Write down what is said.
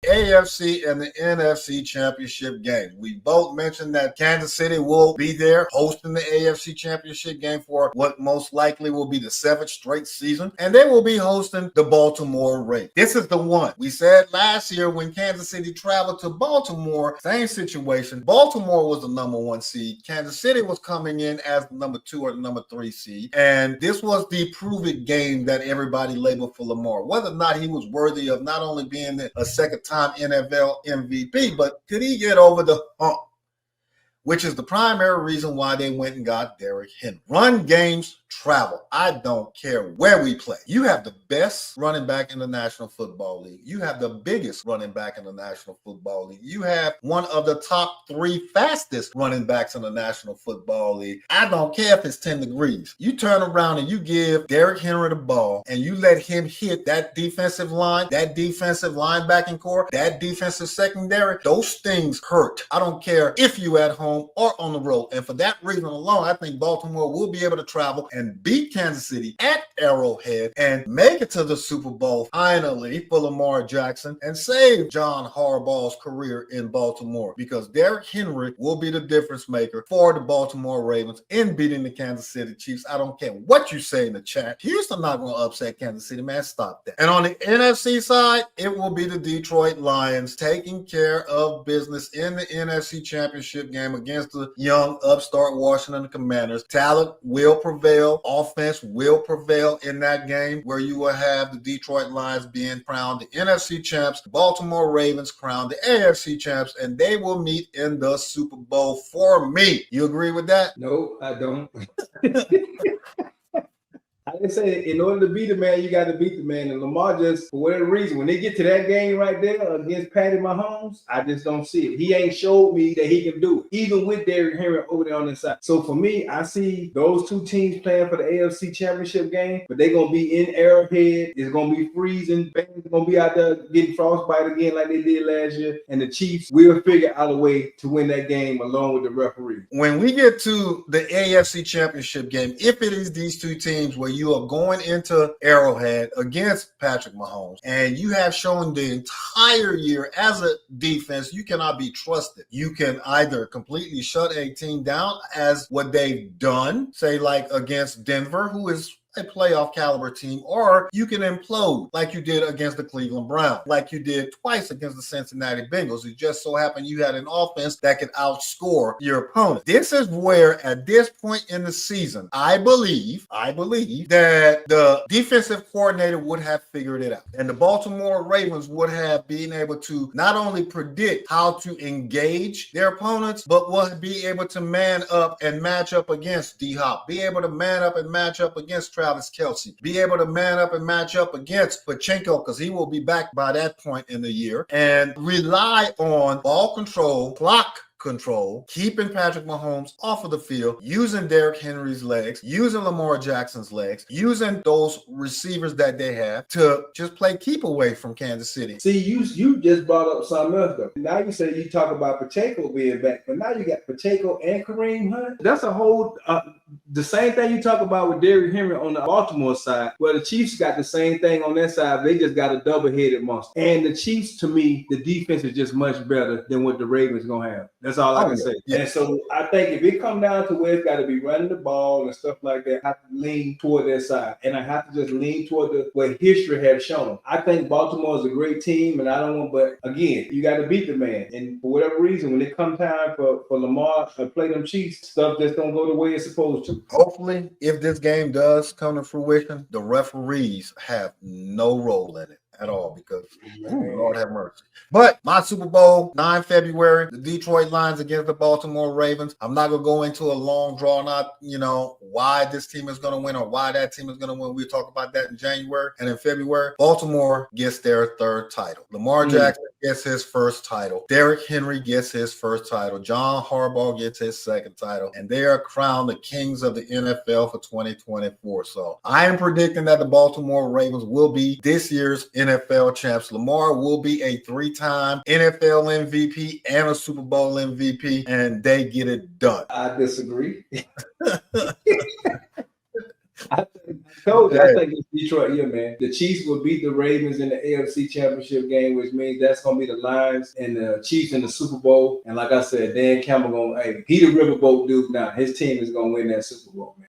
AFC and the NFC championship game. We both mentioned that Kansas City will be there hosting the AFC championship game for what most likely will be the 7th straight season, and they will be hosting the Baltimore Ravens. This is the one. We said last year when Kansas City traveled to Baltimore, same situation. Baltimore was the number 1 seed. Kansas City was coming in as the number 2 or the number 3 seed, and this was the prove-it game that everybody labeled for Lamar. Whether or not he was worthy of not only being a second-time NFL MVP, but could he get over the hump? Which is the primary reason why they went and got Derrick Henry. Run games travel. I don't care where we play. You have the best running back in the National Football League. You have the biggest running back in the National Football League. You have one of the top 3 fastest running backs in the National Football League. I don't care if it's 10 degrees. You turn around and you give Derrick Henry the ball and you let him hit that defensive line, that defensive linebacking core, that defensive secondary. Those things hurt. I don't care if you at home or on the road. And for that reason alone, I think Baltimore will be able to travel and beat Kansas City at Arrowhead and make it to the Super Bowl finally for Lamar Jackson and save John Harbaugh's career in Baltimore, because Derrick Henry will be the difference maker for the Baltimore Ravens in beating the Kansas City Chiefs. I don't care what you say in the chat. Houston not going to upset Kansas City, man. Stop that. And on the NFC side, it will be the Detroit Lions taking care of business in the NFC Championship game against the young upstart Washington Commanders. Talent will prevail. Offense will prevail in that game, where you will have the Detroit Lions being crowned the NFC champs, the Baltimore Ravens crowned the AFC champs, and they will meet in the Super Bowl for me. You agree with that? No, I don't. I didn't say in order to beat the man, you got to beat the man. And Lamar just, for whatever reason, when they get to that game right there against Patty Mahomes, I just don't see it. He ain't showed me that he can do it, even with Derrick Henry over there on the side. So for me, I see those 2 teams playing for the AFC Championship game, but they're going to be in Arrowhead. It's going to be freezing. Fans are going to be out there getting frostbite again like they did last year. And the Chiefs will figure out a way to win that game along with the referee. When we get to the AFC Championship game, if it is these 2 teams where you are going into Arrowhead against Patrick Mahomes, and you have shown the entire year as a defense, you cannot be trusted. You can either completely shut a team down, as what they've done, say like against Denver, who is a playoff caliber team, or you can implode like you did against the Cleveland Browns, like you did twice against the Cincinnati Bengals. It just so happened you had an offense that could outscore your opponent. This is where, at this point in the season, I believe that the defensive coordinator would have figured it out, and the Baltimore Ravens would have been able to not only predict how to engage their opponents, but would be able to man up and match up against D-Hop, be able to man up and match up against Travis Kelce, be able to man up and match up against Pachenko, because he will be back by that point in the year, and rely on ball control, clock control, keeping Patrick Mahomes off of the field, using Derrick Henry's legs, using Lamar Jackson's legs, using those receivers that they have to just play keep away from Kansas City. See, you just brought up something else though. Now you say you talk about Pacheco being back, but now you got Pacheco and Kareem Hunt. That's a whole the same thing you talk about with Derrick Henry on the Baltimore side. Well, the Chiefs got the same thing on their side. They just got a double-headed monster. And the Chiefs, to me, the defense is just much better than what the Ravens gonna have. That's all I can say. Yeah. And so I think if it come down to where it's got to be running the ball and stuff like that, I have to lean toward their side. And I have to just lean toward what history has shown. I think Baltimore is a great team, and I don't want, but again, you got to beat the man. And for whatever reason, when it comes time for Lamar to play them Chiefs, stuff just don't go the way it's supposed to. Hopefully, if this game does come to fruition, the referees have no role in it at all, because Lord have mercy. But my Super Bowl, 9 February, the Detroit Lions against the Baltimore Ravens. I'm not going to go into a long drawn out, why this team is going to win or why that team is going to win. We'll talk about that in January. And in February, Baltimore gets their 3rd title. Lamar Jackson gets his 1st title. Derrick Henry gets his 1st title. John Harbaugh gets his 2nd title. And they are crowned the kings of the NFL for 2024. So I am predicting that the Baltimore Ravens will be this year's NFL champs. Lamar will be a 3-time NFL MVP and a Super Bowl MVP, and they get it done. I disagree. Told you, I think it's Detroit year, man. The Chiefs will beat the Ravens in the AFC Championship game, which means that's gonna be the Lions and the Chiefs in the Super Bowl. And like I said, Dan Campbell he the riverboat dude now. His team is gonna win that Super Bowl, man.